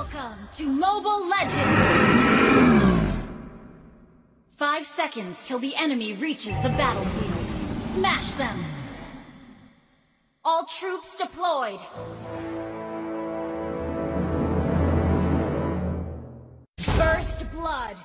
Welcome to Mobile Legends! 5 seconds till the enemy reaches the battlefield. Smash them! All troops deployed! First blood!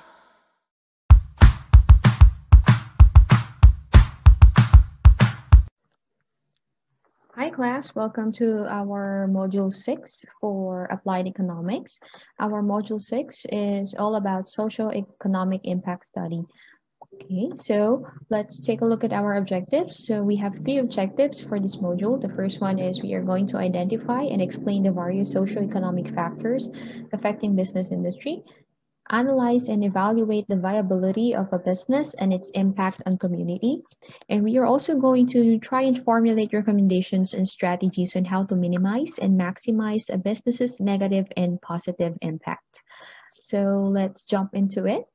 Hi class, welcome to our Module 6 for Applied Economics. Our Module 6 is all about socio-economic impact study. Okay, so let's take a look at our objectives. So we have 3 objectives for this module. The first one is we are going to identify and explain the various socio-economic factors affecting business industry, analyze and evaluate the viability of a business and its impact on community. And we are also going to try and formulate recommendations and strategies on how to minimize and maximize a business's negative and positive impact. So let's jump into it.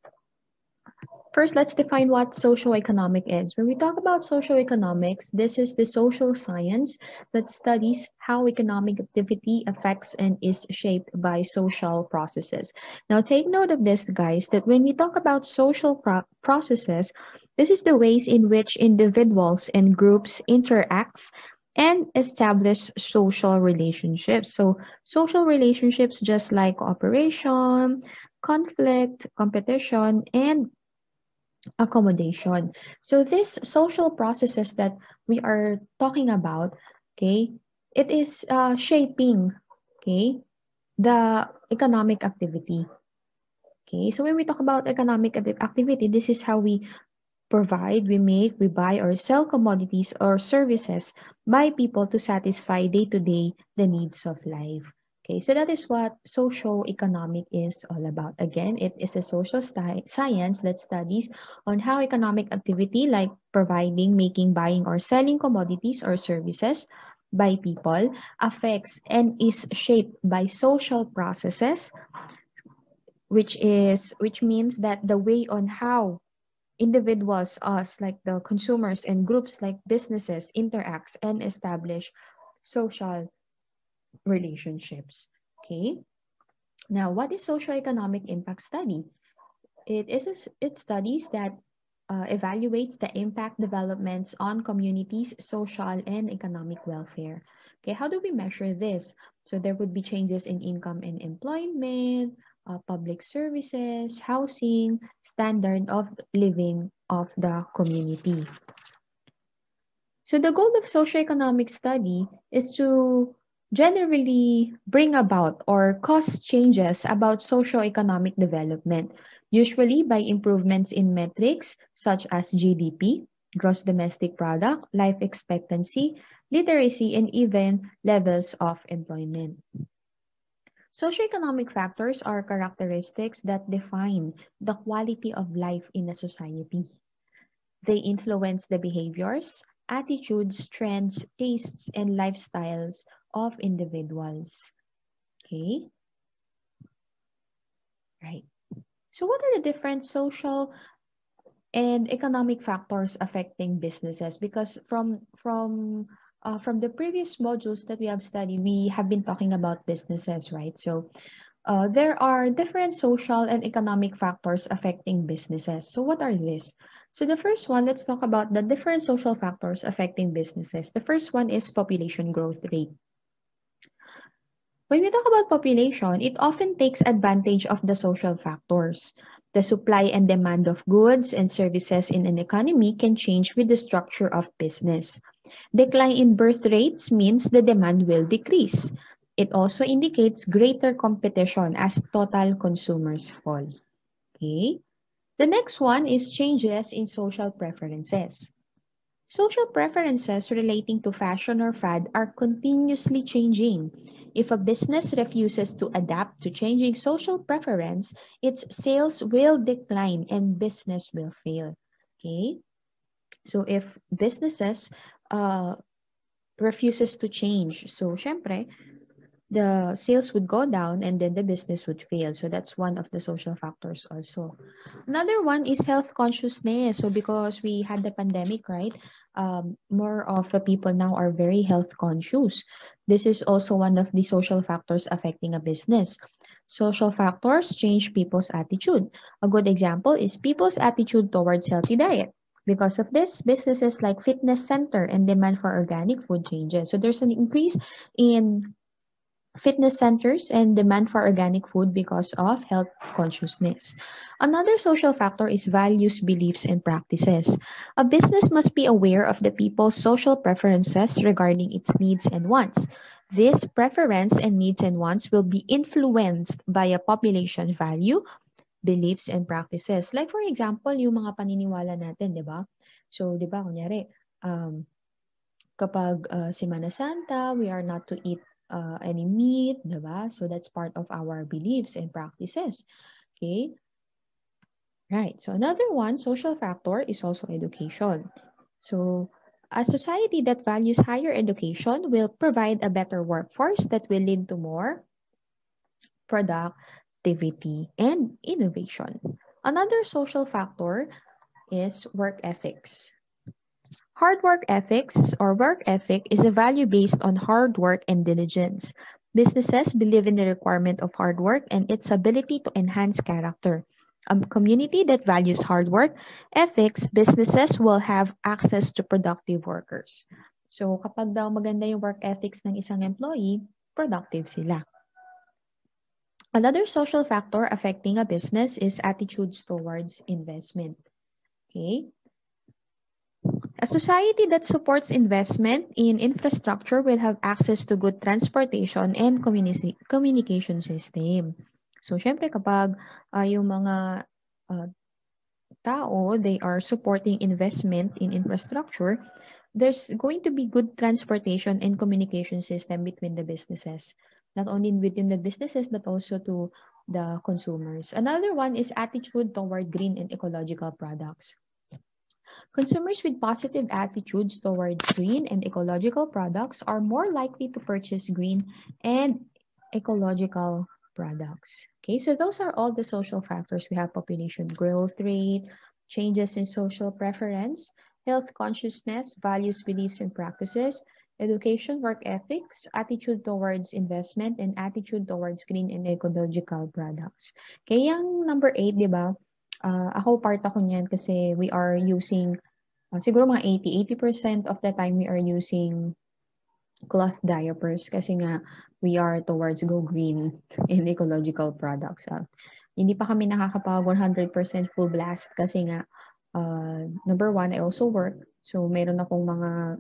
First, let's define what socioeconomic is. When we talk about socioeconomics, this is the social science that studies how economic activity affects and is shaped by social processes. Now, take note of this, guys, that when we talk about social processes, this is the ways in which individuals and groups interact and establish social relationships. So, social relationships just like cooperation, conflict, competition, and accommodation. So these social processes that we are talking about, okay, it is shaping, okay, the economic activity. Okay, so when we talk about economic activity, this is how we provide, we make, we buy or sell commodities or services by people to satisfy day-to-day the needs of life. Okay, so that is what socio-economic is all about. Again, it is a social science that studies on how economic activity like providing, making, buying, or selling commodities or services by people affects and is shaped by social processes, which means that the way on how individuals, us, like the consumers, and groups like businesses interacts and establish social relationships. Okay. Now, what is socioeconomic impact study? It studies that evaluates the impact developments on communities, social and economic welfare. Okay, how do we measure this? So there would be changes in income and employment, public services, housing, standard of living of the community. So the goal of socioeconomic study is to generally bring about or cause changes about socioeconomic development, usually by improvements in metrics such as GDP, gross domestic product, life expectancy, literacy, and even levels of employment. Socioeconomic factors are characteristics that define the quality of life in a society. They influence the behaviors, attitudes, trends, tastes, and lifestyles of individuals. Okay? Right. So what are the different social and economic factors affecting businesses? Because from the previous modules that we have studied, we have been talking about businesses, right? So there are different social and economic factors affecting businesses. So what are these? So the first one, let's talk about the different social factors affecting businesses. The first one is population growth rate. When we talk about population, it often takes advantage of the social factors. The supply and demand of goods and services in an economy can change with the structure of business. Decline in birth rates means the demand will decrease. It also indicates greater competition as total consumers fall. Okay. The next one is changes in social preferences. Social preferences relating to fashion or fad are continuously changing. If a business refuses to adapt to changing social preference, its sales will decline and business will fail. Okay? So if businesses refuses to change, so syempre, the sales would go down and then the business would fail. So that's one of the social factors also. Another one is health consciousness. So because we had the pandemic, right? More of the people now are very health conscious. This is also one of the social factors affecting a business. Social factors change people's attitude. A good example is people's attitude towards healthy diet. Because of this, businesses like fitness center and demand for organic food changes. So there's an increase in fitness centers and demand for organic food because of health consciousness. Another social factor is values, beliefs, and practices. A business must be aware of the people's social preferences regarding its needs and wants. This preference and needs and wants will be influenced by a population value, beliefs, and practices. Like for example, yung mga paniniwala natin, di ba? So, di ba, kunyari, kapag Semana Santa, we are not to eat any meat, diba? So that's part of our beliefs and practices. Okay? Right. So another one, social factor is also education. So a society that values higher education will provide a better workforce that will lead to more productivity and innovation. Another social factor is work ethics. Hard work ethics or work ethic is a value based on hard work and diligence. Businesses believe in the requirement of hard work and its ability to enhance character. A community that values hard work ethics, businesses will have access to productive workers. So kapag daw maganda yung work ethics ng isang employee, productive sila. Another social factor affecting a business is attitudes towards investment. Okay? A society that supports investment in infrastructure will have access to good transportation and communication system. So, syempre kapag yung mga tao, they are supporting investment in infrastructure, there's going to be good transportation and communication system between the businesses. Not only within the businesses, but also to the consumers. Another one is attitude toward green and ecological products. Consumers with positive attitudes towards green and ecological products are more likely to purchase green and ecological products. Okay, so those are all the social factors. We have population growth rate, changes in social preference, health consciousness, values, beliefs, and practices, education, work ethics, attitude towards investment, and attitude towards green and ecological products. Okay, yung number 8, di ba? Ako part ako niyan kasi we are using, siguro mga 80% of the time we are using cloth diapers kasi nga we are towards go green and ecological products. Hindi pa kami nakakapag 100% full blast kasi nga number 1, I also work. So meron akong mga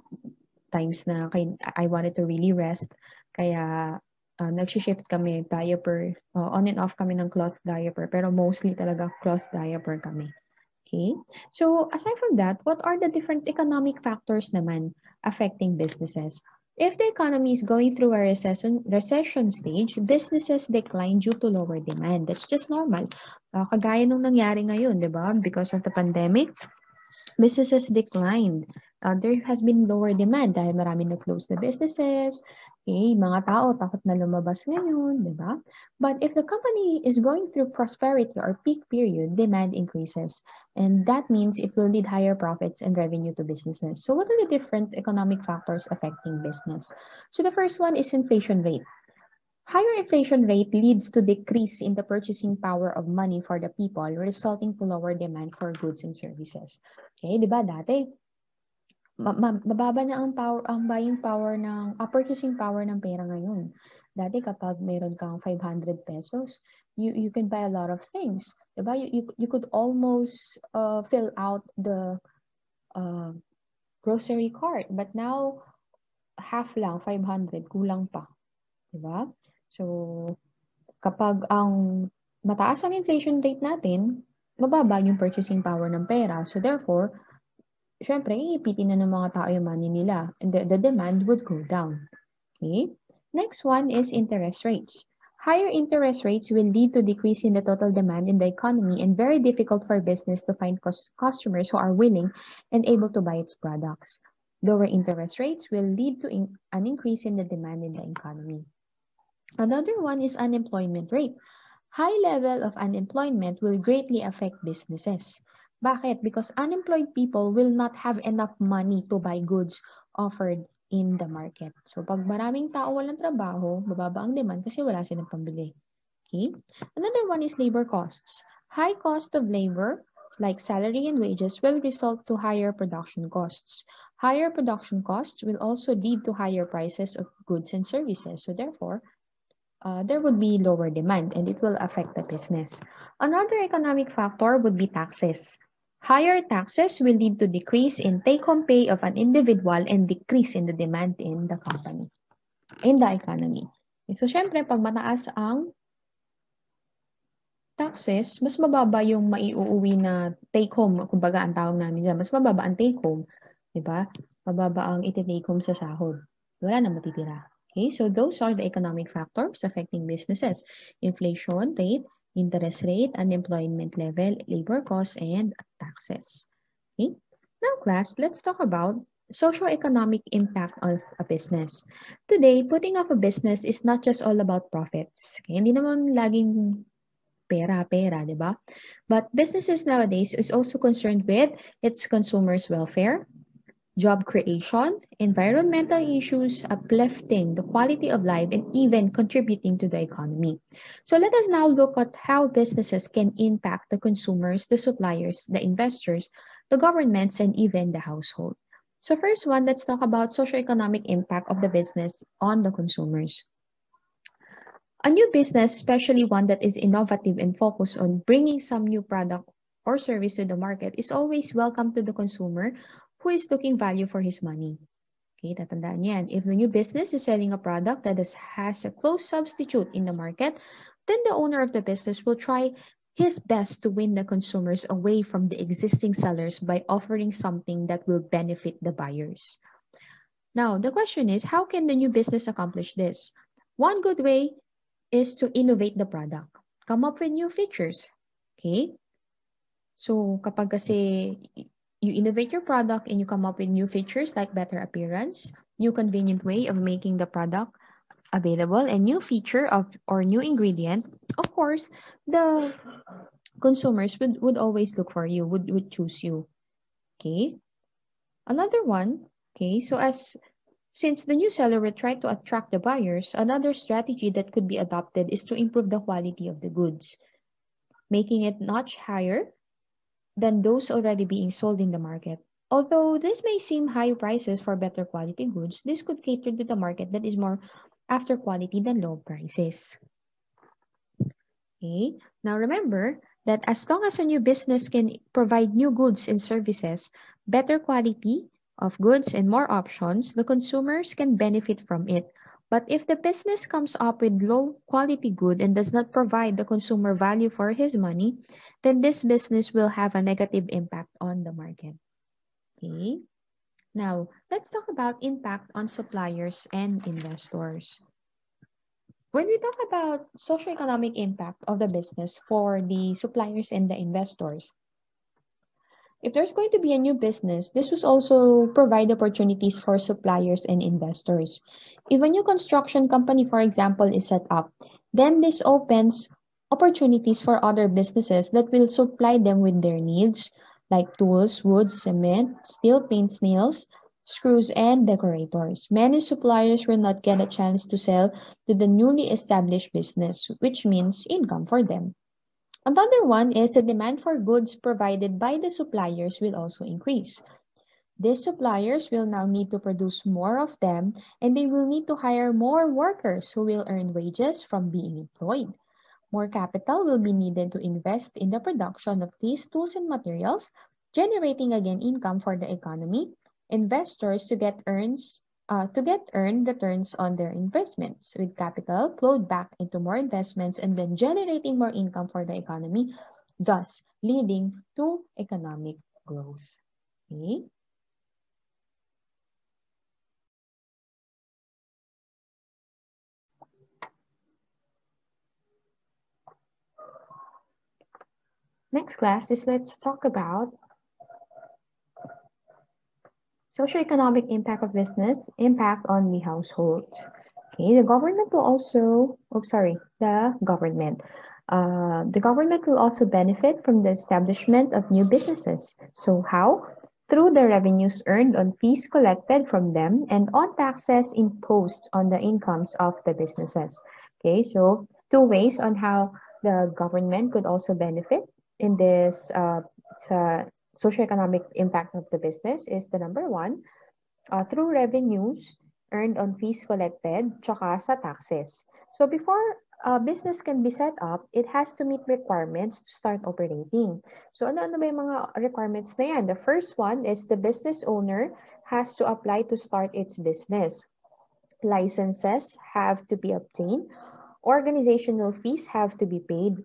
times na I wanted to really rest. Kaya nag-shift kami diaper, on and off kami ng cloth diaper, pero mostly talaga cloth diaper kami. Okay? So aside from that, what are the different economic factors naman affecting businesses? If the economy is going through a recession stage, businesses decline due to lower demand. That's just normal. Kagaya nung nangyari ngayon, di ba? Because of the pandemic, businesses declined. There has been lower demand dahil marami na-close na businesses. Okay, mga tao takot na lumabas ngayon, di ba? But if the company is going through prosperity or peak period, demand increases. And that means it will lead higher profits and revenue to businesses. So what are the different economic factors affecting business? So the first one is inflation rate. Higher inflation rate leads to decrease in the purchasing power of money for the people, resulting to lower demand for goods and services. Okay, di ba dati, mababa na ang buying power ng, purchasing power ng pera ngayon. Dati kapag meron kang 500 pesos, you can buy a lot of things. Diba? You could almost fill out the grocery cart. But now, half lang, 500, kulang pa. Diba? So, kapag ang mataas ang inflation rate natin, mababa yung purchasing power ng pera. So, therefore, syempre, iipitin na ng mga tao yung money nila. And the demand would go down. Okay? Next one is interest rates. Higher interest rates will lead to decrease in the total demand in the economy and very difficult for business to find customers who are willing and able to buy its products. Lower interest rates will lead to an increase in the demand in the economy. Another one is unemployment rate. High level of unemployment will greatly affect businesses. Bakit? Because unemployed people will not have enough money to buy goods offered in the market. So, pag maraming tao walang trabaho, bababa ang demand kasi wala silang pambili. Okay. Another one is labor costs. High cost of labor, like salary and wages, will result to higher production costs. Higher production costs will also lead to higher prices of goods and services. So therefore, there would be lower demand and it will affect the business. Another economic factor would be taxes. Higher taxes will lead to decrease in take-home pay of an individual and decrease in the demand in the company, in the economy. So, syempre, pag mataas ang taxes, mas mababa yung maiuuwi na take-home. Kumbaga, ang tawag namin dyan, mas mababa ang take-home. Diba? Mababa ang iti-take home sa sahod. Wala na matitira. Okay, so those are the economic factors affecting businesses. Inflation rate, interest rate, unemployment level, labor costs, and taxes. Okay? Now, class, let's talk about socio-economic impact of a business. Today, putting up a business is not just all about profits. Okay? Hindi naman laging pera, di ba? But businesses nowadays is also concerned with its consumers' welfare, job creation, environmental issues, uplifting the quality of life, and even contributing to the economy. So let us now look at how businesses can impact the consumers, the suppliers, the investors, the governments, and even the household. So first one, let's talk about socioeconomic impact of the business on the consumers. A new business, especially one that is innovative and focused on bringing some new product or service to the market, is always welcome to the consumer who is looking value for his money. Okay, tatandaan yan. If a new business is selling a product that has a close substitute in the market, then the owner of the business will try his best to win the consumers away from the existing sellers by offering something that will benefit the buyers. Now, the question is, how can the new business accomplish this? One good way is to innovate the product. Come up with new features. Okay? So, kapag kasi you innovate your product and you come up with new features like better appearance, new convenient way of making the product available, and new feature of or new ingredient, of course, the consumers would always look for you, would choose you. Okay? Another one, okay, since the new seller will try to attract the buyers, another strategy that could be adopted is to improve the quality of the goods, making it much higher than those already being sold in the market. Although this may seem high prices for better quality goods, this could cater to the market that is more after quality than low prices. Okay, now remember that as long as a new business can provide new goods and services, better quality of goods and more options, the consumers can benefit from it. But if the business comes up with low quality good and does not provide the consumer value for his money, then this business will have a negative impact on the market. Okay. Now, let's talk about impact on suppliers and investors. When we talk about socioeconomic impact of the business for the suppliers and the investors, if there's going to be a new business, this will also provide opportunities for suppliers and investors. If a new construction company, for example, is set up, then this opens opportunities for other businesses that will supply them with their needs, like tools, wood, cement, steel, paints, nails, screws, and decorators. Many suppliers will not get a chance to sell to the newly established business, which means income for them. Another one is the demand for goods provided by the suppliers will also increase. These suppliers will now need to produce more of them, and they will need to hire more workers who will earn wages from being employed. More capital will be needed to invest in the production of these tools and materials, generating again income for the economy, investors to get earned returns on their investments, with capital flowed back into more investments and then generating more income for the economy, thus leading to economic growth. Okay? Next class is let's talk about socioeconomic impact of business, impact on the household. Okay, the government will also, the government will also benefit from the establishment of new businesses. So how? Through the revenues earned on fees collected from them and on taxes imposed on the incomes of the businesses. Okay, so Two ways on how the government could also benefit in this socioeconomic impact of the business is the number one, through revenues earned on fees collected, tsaka sa taxes. So before a business can be set up, it has to meet requirements to start operating. So ano-ano ba yung mga requirements na yan? The first one is the business owner has to apply to start its business. Licenses have to be obtained. Organizational fees have to be paid.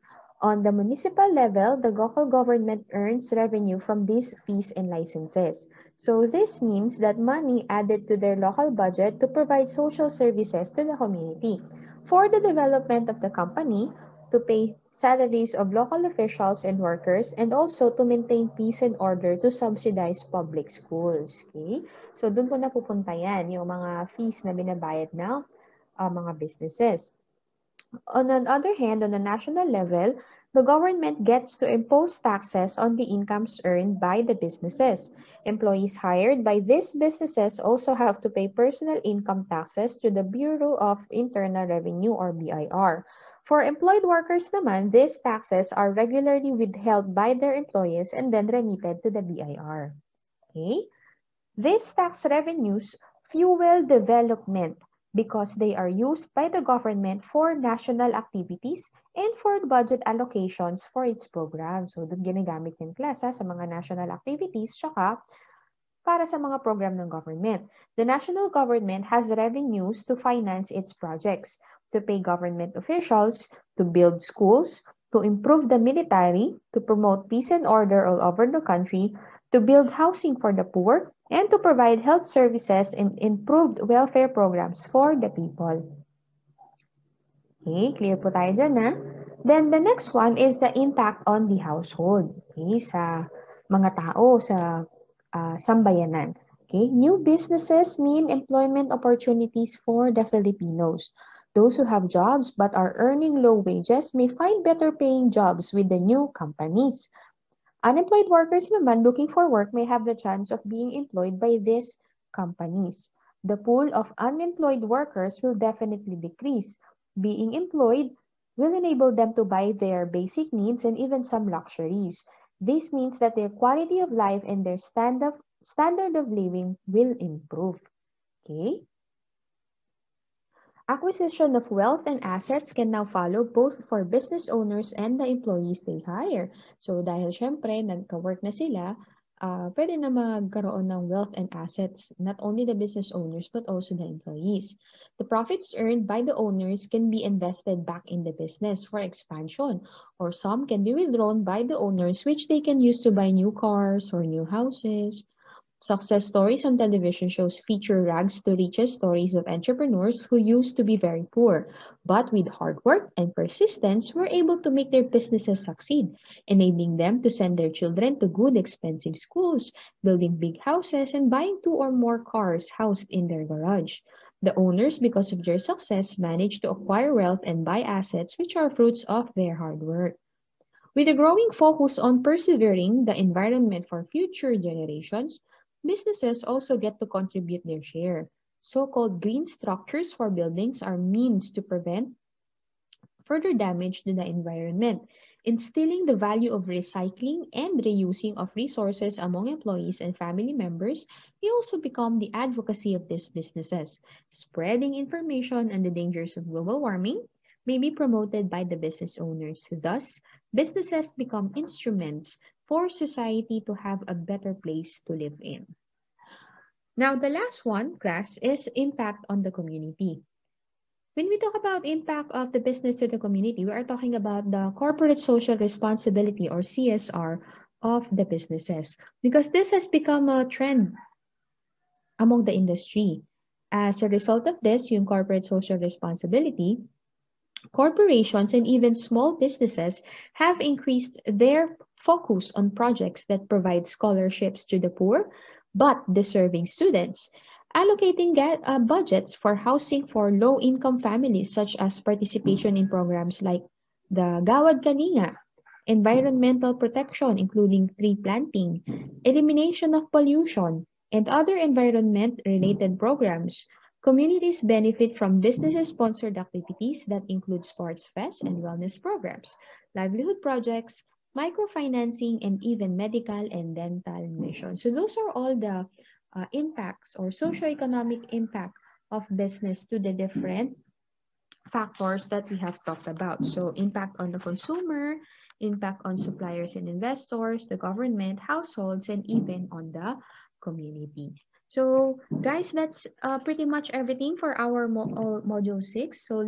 On the municipal level, the local government earns revenue from these fees and licenses. So this means that money added to their local budget to provide social services to the community. For the development of the company, to pay salaries of local officials and workers, and also to maintain peace and order to subsidize public schools. Okay? So doon po napupunta yan, yung mga fees na binabayad ng mga businesses. On the other hand, on the national level, the government gets to impose taxes on the incomes earned by the businesses. Employees hired by these businesses also have to pay personal income taxes to the Bureau of Internal Revenue or BIR. For employed workers naman, these taxes are regularly withheld by their employees and then remitted to the BIR. Okay? These tax revenues fuel development because they are used by the government for national activities and for budget allocations for its programs. So, doon ginagamit yung class sa mga national activities, tsaka para sa mga program ng government. The national government has revenues to finance its projects, to pay government officials, to build schools, to improve the military, to promote peace and order all over the country, to build housing for the poor, and to provide health services and improved welfare programs for the people. Okay, clear po tayo dyan, ha? Then the next one is the impact on the household. Okay, sa mga tao, sa sambayanan. Okay, new businesses mean employment opportunities for the Filipinos. Those who have jobs but are earning low wages may find better paying jobs with the new companies. Unemployed workers naman looking for work may have the chance of being employed by these companies. The pool of unemployed workers will definitely decrease. Being employed will enable them to buy their basic needs and even some luxuries. This means that their quality of life and their standard of living will improve. Okay? Acquisition of wealth and assets can now follow both for business owners and the employees they hire. So dahil syempre, nagka-work na sila, pwede na magkaroon ng wealth and assets, not only the business owners but also the employees. The profits earned by the owners can be invested back in the business for expansion, or some can be withdrawn by the owners which they can use to buy new cars or new houses. Success stories on television shows feature rags to riches stories of entrepreneurs who used to be very poor, but with hard work and persistence were able to make their businesses succeed, enabling them to send their children to good expensive schools, building big houses, and buying 2 or more cars housed in their garage. The owners, because of their success, managed to acquire wealth and buy assets which are fruits of their hard work. With a growing focus on persevering the environment for future generations, businesses also get to contribute their share. So-called green structures for buildings are means to prevent further damage to the environment, instilling the value of recycling and reusing of resources among employees and family members may also become the advocacy of these businesses. Spreading information on the dangers of global warming may be promoted by the business owners. Thus, businesses become instruments for society to have a better place to live in. Now, the last one, class, is impact on the community. When we talk about impact of the business to the community, we are talking about the corporate social responsibility or CSR of the businesses, because this has become a trend among the industry. As a result of this, yung corporate social responsibility, corporations and even small businesses have increased their focus on projects that provide scholarships to the poor but deserving students, allocating budgets for housing for low-income families, such as participation in programs like the Gawad Kalinga, environmental protection including tree planting, elimination of pollution, and other environment-related programs. Communities benefit from business-sponsored activities that include sports fests and wellness programs, livelihood projects, microfinancing, and even medical and dental missions. So those are all the impacts or socioeconomic impact of business to the different factors that we have talked about. So impact on the consumer, impact on suppliers and investors, the government, households, and even on the community. So guys, that's pretty much everything for our module 6. So